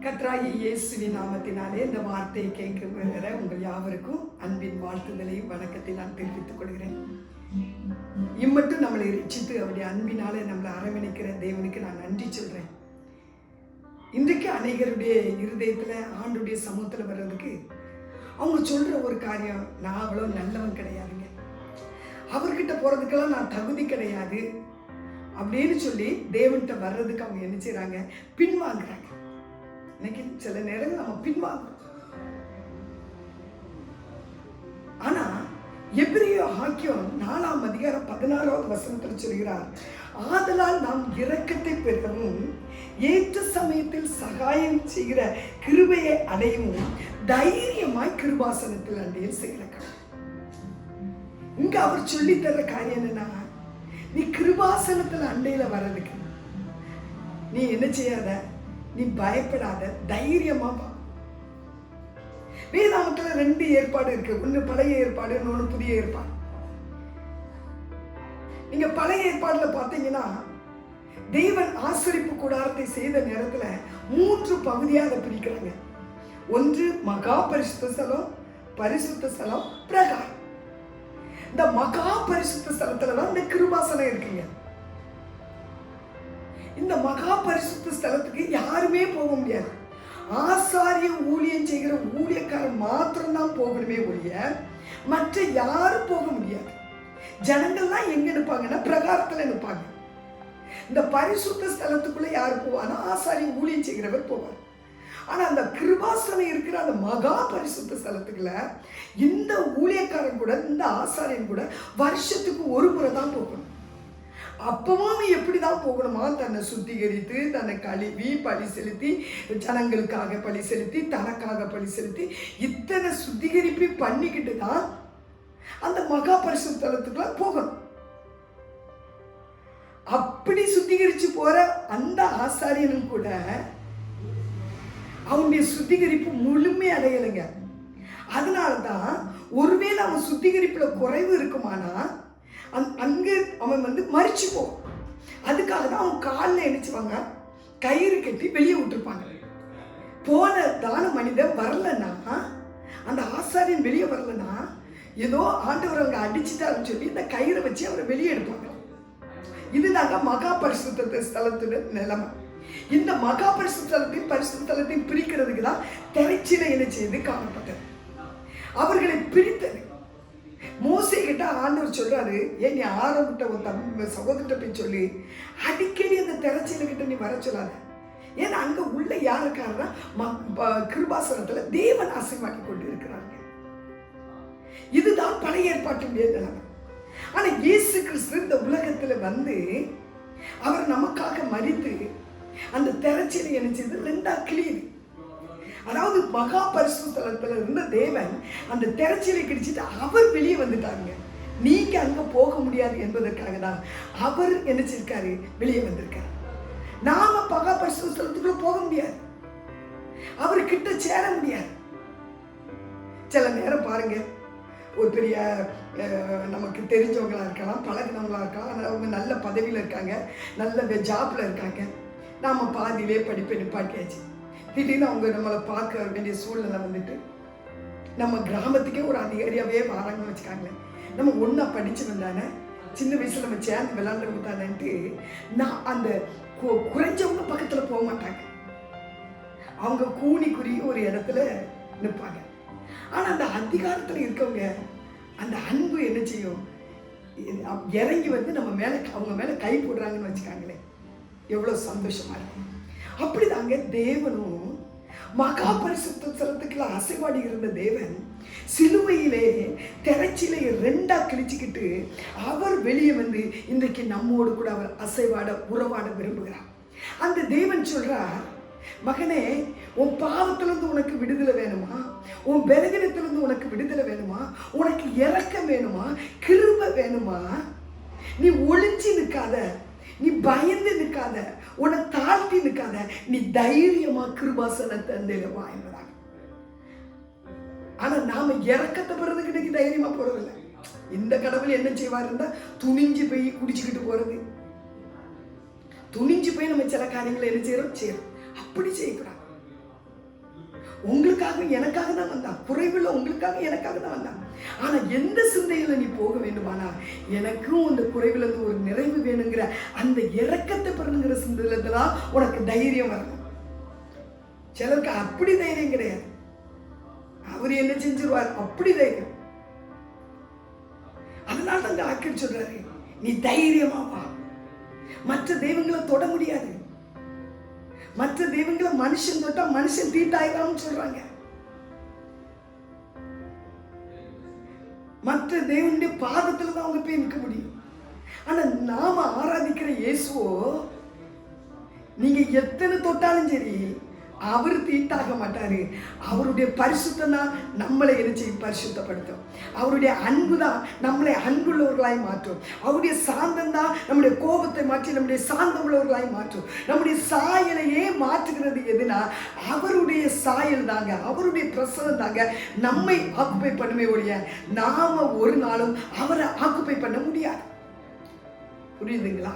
கர்த்தராகிய இயேசுவின் நாமத்தினாலே இந்த வார்த்தையை கேட்கிற உங்கள் யாவருக்கும் அன்பின் வாழ்த்துதலையும் வணக்கத்தை நான் தெரிவித்துக் கொள்கிறேன். இம்மட்டும் நம்மளை ரட்சித்து அவருடைய அன்பினாலே நம்மளை அரவணைக்கிற தேவனுக்கு நான் நன்றி சொல்றேன். இன்றைக்கு அநேகருடைய இருதயத்துல ஆண்டுடைய சமூகத்துல வர்றதுக்கு அவங்க சொல்ற ஒரு காரியம், நான் அவ்வளவு நல்லவன் கிடையாதுங்க, அவர்கிட்ட போறதுக்கெல்லாம் நான் தகுதி கிடையாது அப்படின்னு சொல்லி தேவன்கிட்ட வர்றதுக்கு அவங்க என்ன செய்யறாங்க, பின்வாங்குறாங்க. இன்னைக்கு சில நேரங்கள் நம்ம பின்வாங்குறோம். ஆனா எபிரேய ஆக்கியம் 4ஆம் அதிகாரம் 16வது வசனத்தில் சொல்கிறார், ஆதலால் நாம் இரக்கத்தை பெறவும் ஏற்ற சமயத்தில் சகாயம் செய்கிற கிருபையை அடையவும் தைரியமாய் கிருபாசனத்தில் அண்டையில் சேர்க்கலாம். இங்க அவர் சொல்லி தர காரியம் என்னன்னா, நீ கிருபாசனத்தில் அண்டையில வர்றதுக்கு நீ என்ன செய்யாத, நீ பயப்படாத, தைரியமா வா. வேதாகமத்துல 2 ஏற்பாடு இருக்கு, ஒன்னு பழைய ஏற்பாடு, இன்னொன்னு புதிய ஏற்பாடு. நீங்க பழைய ஏற்பாடுல பாத்தீங்கன்னா, தேவன் ஆசரிப்பு கூடாரத்தை செய்த நேரத்துல 3 பகுதியாக பிரிக்கிறாங்க. ஒன்று மகா பரிசுத்த ஸ்தலம், பரிசுத்த ஸ்தலம், பிரகாரம். இந்த மகா பரிசுத்த ஸ்தலத்துலதான் இந்த கிருபாசனம் இருக்குங்க. இந்த மகா பரிசுத்த ஸ்தலத்துக்கு யாருமே போக முடியாது. ஆசாரிய ஊழியம் செய்கிற ஊழியக்காரன் மாத்திரம்தான் போகணுமே ஒழிய மற்ற யாரும் போக முடியாது. ஜனங்கள்லாம் எங்க நிற்பாங்கன்னா பிரகாரத்துல நிற்பாங்க. இந்த பரிசுத்த ஸ்தலத்துக்குள்ள யாரு போவானா, ஆசாரிய ஊழியம் செய்கிறவர் போவார். ஆனா அந்த கிருபாசனம் இருக்கிற அந்த மகா பரிசுத்த ஸ்தலத்துக்குள்ள இந்த ஊழியக்காரன் கூட இந்த ஆசாரியன் கூட வருஷத்துக்கு ஒரு முறை தான் போகணும். அப்பவும் எப்படிதான் போகணுமா, தன்னை சுத்திகரித்து, தன்னை கழுவி, பலி செலுத்தி, ஜனங்களுக்காக பலி செலுத்தி, தனக்காக பலி செலுத்தி, இத்தனை சுத்திகரிப்பு பண்ணிக்கிட்டு தான் அந்த மகா பரிசுத்தலத்துக்குள்ள போகணும். அப்படி சுத்திகரிச்சு போற அந்த ஆசாரியனும் கூட அவனுடைய சுத்திகரிப்பு முழுமை அடையலைங்க. அதனாலதான் ஒருவேளை அவன் சுத்திகரிப்புல குறைவு இருக்குமானா அங்கே அவன் மறிச்சு போவான். அதுக்காக தான் அவன் காலில் நினைச்சுவாங்க, கயிறு கட்டி வெளியே விட்டுருப்பாங்க. போன தான மனிதன் வரலன்னா, அந்த ஆசாரியன் வெளியே வரலன்னா, ஏதோ ஆண்டவர் அவங்க அடிச்சுட்டாருன்னு சொல்லி இந்த கயிறை வச்சு அவரை வெளியே எடுப்பாங்க. இதுதாங்க மகா பரிசுத்த ஸ்தலத்தோட நிலைமை. இந்த மகா பரிசுத்தலத்தையும் பிரிக்கிறதுக்கு தான் திரைச்சீலை என்ன செய்து காணப்பட்டது. அவர்களை பிரித்தது. மோசே கிட்ட ஆண்டவர் சொல்றாரு, ஏன் நீ ஆரம்பிட்ட ஒரு சகோதரிட்ட போய் சொல்லி அடிக்கடி அந்த திரைச்சீலை கிட்ட நீ வர சொல்லாத. ஏன்னா அங்க உள்ள யார் இருக்காருன்னா, கிருபாசனத்துல தேவன் ஆசீர்வாக்கி கொண்டு இருக்கிறாங்க. இதுதான் பழைய ஏற்பாட்டுடைய நிலைமை. ஆனா இயேசு கிறிஸ்து இந்த உலகத்துல வந்து அவர் நமக்காக மரித்து அந்த திரைச்சீலை என்ன செய்து 2ஆ கிழியுது. அதாவது மகா பரிசுத்தலத்துல இருந்த தேவன் அந்த திரைச்சீலை கிழிச்சிட்டு அவர் வெளியே வந்துட்டாங்க. நீங்க அங்க போக முடியாது என்பதற்காக தான் அவர் என்ன செய்யிருக்காரு, வெளியே வந்திருக்காரு. நாம மகா பரிசுத்தலத்துக்குள்ள போக முடியாது, அவர்கிட்ட சேர முடியாது. சில நேரம் பாருங்க, ஒரு பெரிய நமக்கு தெரிஞ்சவங்களா இருக்கலாம், பழகினவங்களா இருக்கலாம், அவங்க நல்ல பதவியில இருக்காங்க, நல்ல ஜாப்ல இருக்காங்க. நாம பாதியிலே படிப்பை நிப்பாட்டியாச்சு. திடீர்னு அவங்க நம்மளை பார்க்க வேண்டிய சூழ்நிலை வந்துட்டு நம்ம கிராமத்துக்கே ஒரு அதிகாரியாவே வராங்கன்னு வச்சுக்காங்களேன். நம்ம ஒன்றா படிச்சு வந்தானே, சின்ன வயசுல நம்ம சேர்ந்து விளையாண்டு தானேன்ட்டு நான் அந்த குறைஞ்சவங்க பக்கத்துல போக மாட்டாங்க. அவங்க கூனி குறி ஒரு இடத்துல நிற்பாங்க. ஆனா அந்த அதிகாரத்துல இருக்கவங்க அந்த அன்பு என்ன செய்யும், இறங்கி வந்து நம்ம மேல அவங்க மேல கை போடுறாங்கன்னு வச்சுக்காங்களேன், எவ்வளவு சந்தோஷமா இருக்கும். அப்படிதாங்க தேவனும் மகா பரிசுத்த ஸ்தலத்துக்குள்ள அசைவாடி இருந்த தேவன் சிலுவையிலே திரைச்சீலை 2ஆ கிழிச்சுக்கிட்டு அவர் வெளியே வந்து இன்றைக்கு நம்மோடு கூட அவர் அசைவாட உறவாட விரும்புகிறார். அந்த தேவன் சொல்றார், மகனே, உன் பாவத்திலிருந்து உனக்கு விடுதலை வேணுமா, உன் பலவீனத்திலிருந்து உனக்கு விடுதலை வேணுமா, உனக்கு இரக்கம் வேணுமா, கிருபை வேணுமா, நீ ஒளிஞ்சு நிற்காத, நீ பயந்து நிற்காத, உன்னை தாழ்த்தி நிற்காத, நீ தைரியமா கிருபாசனத்தை அண்டையில வா என்பதாக. ஆனா நாம இறக்கத்தை பெறதுக்கு இன்னைக்கு தைரியமா போறதில்லை. இந்த கடவுள் என்ன செய்வார் இருந்தா துணிஞ்சு போய் குடிச்சுக்கிட்டு போறது, துணிஞ்சு போய் நம்ம சில காரியங்களை என்ன செய்யறோம். அப்படி செய்யக்கூடாது. உங்களுக்காக எனக்காக தான் வந்தான். குறைவுள்ள உங்களுக்காக எனக்காக தான் வந்தான். ஆனா எந்த சிந்தையில நீ போக வேண்டுமானா, எனக்கும் அந்த குறைவுல இருந்து ஒரு நிறைவு வேணுங்கிற அந்த இரக்கத்தை பெறணுங்கிற சிந்தையில தான் உனக்கு தைரியம் வரணும். சிலருக்கு அப்படி தைரியம் கிடையாது. அவர் என்ன செஞ்சிருவார் அப்படி தைரியம். அதனால தான் ஆக்கில் சொல்றாரு, நீ தைரியமா வா. மற்ற தெய்வங்களை தொட முடியாது. மற்ற தெய்வங்களை மனுஷன் தொட்டா மனுஷன் தீட்டாயிரான்னு சொல்றாங்க. மற்ற தெய்வனுடைய பாதத்துல தான் அவங்க போய் நிற்க முடியும். ஆனா நாம ஆராதிக்கிற இயேசுவோ, நீங்க எத்தனை தொட்டாலும் சரி அவர் தீட்டாக மாட்டாரு. அவருடைய பரிசுத்தம் தான் நம்மளை என்ன பரிசுத்தப்படுத்தும். அவருடைய அன்பு தான் நம்மளை அன்புள்ளவர்களாய் மாற்றும். அவருடைய சாந்தம் தான் நம்முடைய கோபத்தை மாற்றி நம்முடைய சாந்தம் உள்ளவர்களாய் மாற்றும். நம்முடைய சாயலையே மாற்றுகிறது எதுனா அவருடைய சாயல் தாங்க, அவருடைய பிரசனம் தாங்க நம்மை ஆக்குப்பை பண்ணுமே ஒழிய நாம ஒரு நாளும் அவரை ஆக்குப்பை பண்ண முடியாது. புரியுதுங்களா?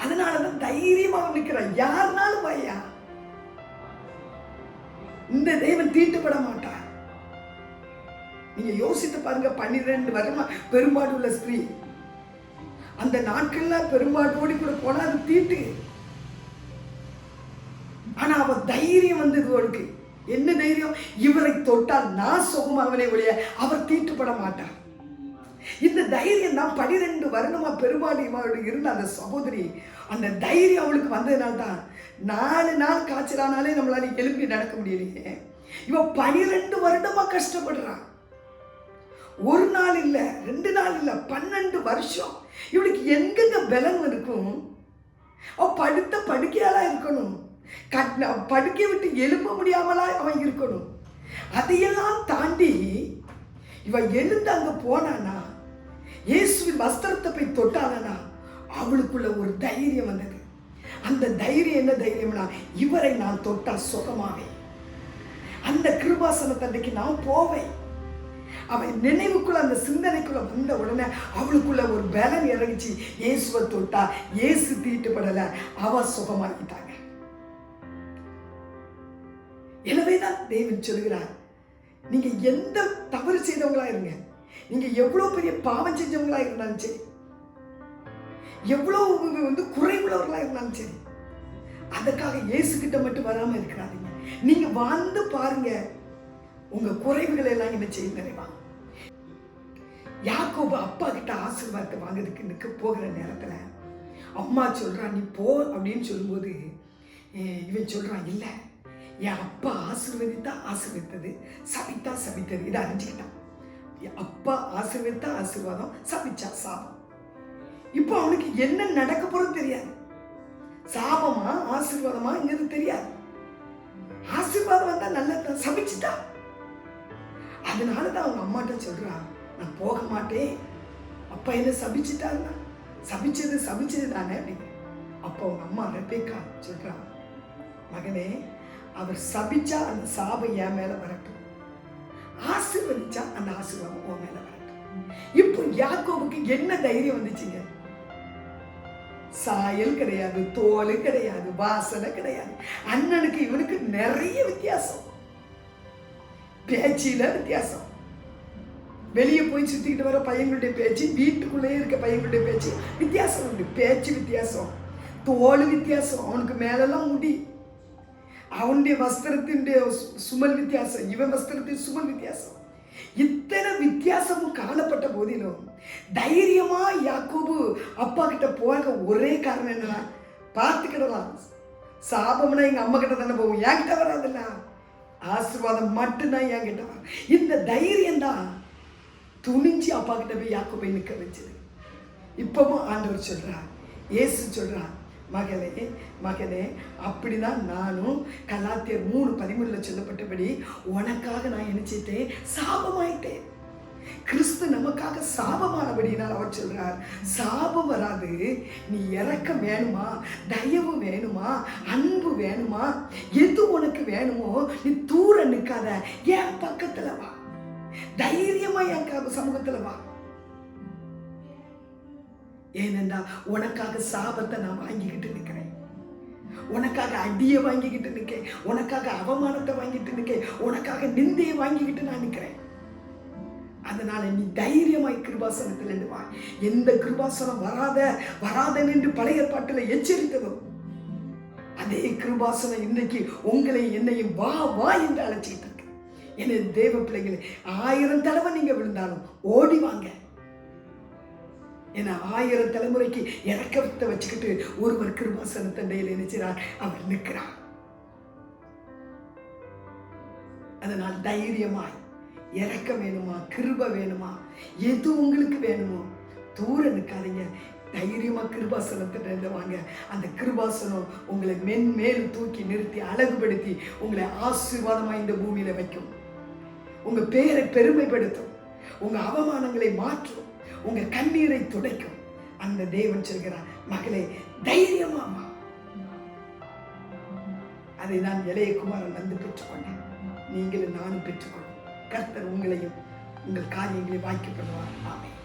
அதனாலதான் தைரியமா நிற்கிறான். யாருனாலும் பையா, இந்த தெய்வம் தீட்டுப்பட மாட்டார். நீங்க யோசித்து பாருங்க, 12 வருமா பெரும்பாடு உள்ள ஸ்திரீ, அந்த நாட்கள்ல பெரும்பாட்டோடி கூட போனா அது தீட்டு. ஆனா அவ தைரியம் வந்தது அவளுக்கு. என்ன தைரியம்? இவரை தொட்டால் நான் சுகமாவனே ஒழிய அவர் தீட்டுப்பட மாட்டார். இந்த தைரியம் தான் 12 வருடமா பெரும்பாடு இருந்த அந்த சகோதரி, அந்த தைரியம் அவளுக்கு வந்ததுனால தான் 4 நாள் காய்ச்சலானாலே நம்மளால எழுப்பி நடக்க முடியலையே. இவ 12 வருடமா கஷ்டப்படுறான். ஒரு நாள் இல்ல, 2 நாள் இல்ல, 12 வருஷம். இவளுக்கு எங்கெங்க பலம் இருக்கும்? அவ படுத்த படுக்கையாலா இருக்கணும், படுக்கை விட்டு எழுப்ப முடியாமலா அவன் இருக்கணும். அதையெல்லாம் தாண்டி இவ எழுந்து அங்க போனானா, இயேசுவின் வஸ்திரத்தை போய் தொட்டானா, அவளுக்குள்ள ஒரு தைரியம் வந்தது. அந்த தைரியம் என்ன தைரியம்னா, இவரை நான் தொட்டா சுகமாவேன். அந்த கிருபாசனத்தன்னைக்கு நான் போவேன். அவன் நினைவுக்குள்ள அந்த சிந்தனைக்குள்ள வந்த உடனே அவளுக்குள்ள ஒரு பலன் இறங்கிச்சு. இயேசுவை தொட்டா இயேசு தீட்டுப்படல, அவ சுகமாக்கிட்டாங்க. எனவேதான் தேவன் சொல்கிறார், நீங்க எந்த தவறு செய்தவங்களா இருங்க, நீங்க எவ்வளவு பெரிய பாவம் செஞ்சவங்களா இருந்தாலும் சரி, எவ்வளவு குறைவுள்ளவர்களா இருந்தாலும் சரி, அதுக்காக இயேசு கிட்ட மட்டும் வராம இருக்கிறாங்க. நீங்க வந்து பாருங்க, உங்க குறைவுகளை எல்லாம் என்ன செய்ய நிறைவா. யாக்கோபு அப்பா கிட்ட ஆசீர்வாதத்தை வாங்குறதுக்கு நிற்க போகிற நேரத்துல அம்மா சொல்றான் நீ போ அப்படின்னு சொல்லும்போது, இவன் சொல்றான், இல்ல என் அப்பா ஆசீர்வதித்தா ஆசீர்வதித்தது, சபித்தா சபித்தது. இதை அறிஞ்சுக்கிட்டான். அப்பா ஆசீர்வதித்தா ஆசீர்வாதம், சபிச்சா சாபம். இப்போ அவனுக்கு என்ன நடக்க போறது தெரியாது. சாபமா ஆசீர்வாதமாங்கிறது தெரியாது. ஆசீர்வாதம் வந்தா நல்ல, சபிச்சுட்டா. அதனாலதான் அவங்க அம்மாட்ட சொல்றான், நான் போக மாட்டேன், அப்பா என்ன சபிச்சுட்டாருன்னா, சபிச்சது தானே அப்படின்னு. அப்போ அவங்க அம்மா ரெபேக்கா சொல்றான், மகனே, அவர் சபிச்சா அந்த சாபம் என் மேல வரட்டும், ஆசீர்வதிச்சா அந்த ஆசீர்வாதம் உன் மேல வரட்டும். இப்போ யாக்கோபுக்கு என்ன தைரியம் வந்துச்சுங்க? சாயல் கிடையாது, தோல் கிடையாது, வாசனை கிடையாது. அண்ணனுக்கு இவனுக்கு நிறைய வித்தியாசம், பேச்சில வித்தியாசம். வெளியே போய் சுத்திக்கிட்டு வர பையன்களுடைய பேச்சு, வீட்டுக்குள்ளேயே இருக்க பையன்களுடைய பேச்சு வித்தியாசம் உண்டு. பேச்சு வித்தியாசம், தோல் வித்தியாசம், அவனுக்கு மேலெல்லாம் முடி, அவனுடைய வஸ்திரத்தினுடைய சுமல் வித்தியாசம், இவன் வஸ்திரத்தின் சுமல் வித்தியாசம். இத்தனை வித்தியாசமும் காணப்பட்ட போதிலும் தைரியமா யாக்கோபு அப்பா கிட்ட போக ஒரே காரணம் என்னன்னா, பார்த்துக்கிடலாம், சாபம்னா எங்க அம்மா கிட்ட தானே போகும், என்கிட்ட வராதுல்ல, ஆசீர்வாதம் மட்டும்தான் என்கிட்ட வரும். இந்த தைரியம் தான் துணிஞ்சு அப்பா கிட்ட போய் யாக்கோபை நிற்க வச்சது. இப்பவும் ஆண்டவர் சொல்றார், இயேசு சொல்றார், மகனே மகனே, அப்படிதான் நானும் கலாத்தியர் 3:13 சொல்லப்பட்டபடி உனக்காக நான் நினைச்சிட்டேன், சாபமாயிட்டேன். கிறிஸ்து நமக்காக சாபமானபடினால் அவர் சொல்றார், சாபம் வராது, நீ இரக்கம் வேணுமா, தயவு வேணுமா, அன்பு வேணுமா, எது உனக்கு வேணுமோ நீ தூர நிற்காத, என் பக்கத்துல வா, தைரியமா என் சமூகத்துல வா. ஏனென்றா உனக்காக சாபத்தை நான் வாங்கிக்கிட்டு நிற்கிறேன். உனக்காக அடியை வாங்கிக்கிட்டு நிற்கேன், உனக்காக அவமானத்தை வாங்கிட்டு நிற்கேன், உனக்காக நிந்தையை வாங்கிக்கிட்டு நான் நிற்கிறேன். அதனால நீ தைரியமாய் கிருபாசனத்தில் வா. எந்த கிருபாசனம் வராதன் என்று பழைய பாட்டில் எச்சரித்ததும் அதே கிருபாசனம் இன்னைக்கு உங்களை என்னையும் வா வா என்று அழைச்சிட்டு இருக்கு. என்ன தேவ பிள்ளைகளை, 1000 தடவை நீங்க விழுந்தாலும் ஓடி வாங்க. ஏன்னா 1000 தலைமுறைக்கு இறக்கத்தை வச்சுக்கிட்டு ஒருவர் கிருபாசனத்தண்டையில் நினைச்சார், அவர் நிற்கிறார். அதனால் தைரியமாய், இறக்க வேணுமா, கிருபை வேணுமா, எது உங்களுக்கு வேணுமோ தூர நிற்காதீங்க. தைரியமா கிருபாசனத்திட்ட வாங்க. அந்த கிருபாசனம் உங்களை மென்மேலும் தூக்கி நிறுத்தி அழகுபடுத்தி உங்களை ஆசீர்வாதமா இந்த பூமியில வைக்கும். உங்க பேரை பெருமைப்படுத்தும், உங்க அவமானங்களை மாற்றும், உங்க கண்ணீரை துடைக்கும். அந்த தேவன் சொல்கிறார், மகளே தைரியமாமா. அதை நான் இளைய குமாரன் வந்து பெற்றுக்கொண்டேன். நீங்களும் நானும் பெற்றுக்கொள்ளும். கர்த்தர் உங்களையும் உங்கள் காரியங்களை வாய்க்கப்படுவார். ஆமென்.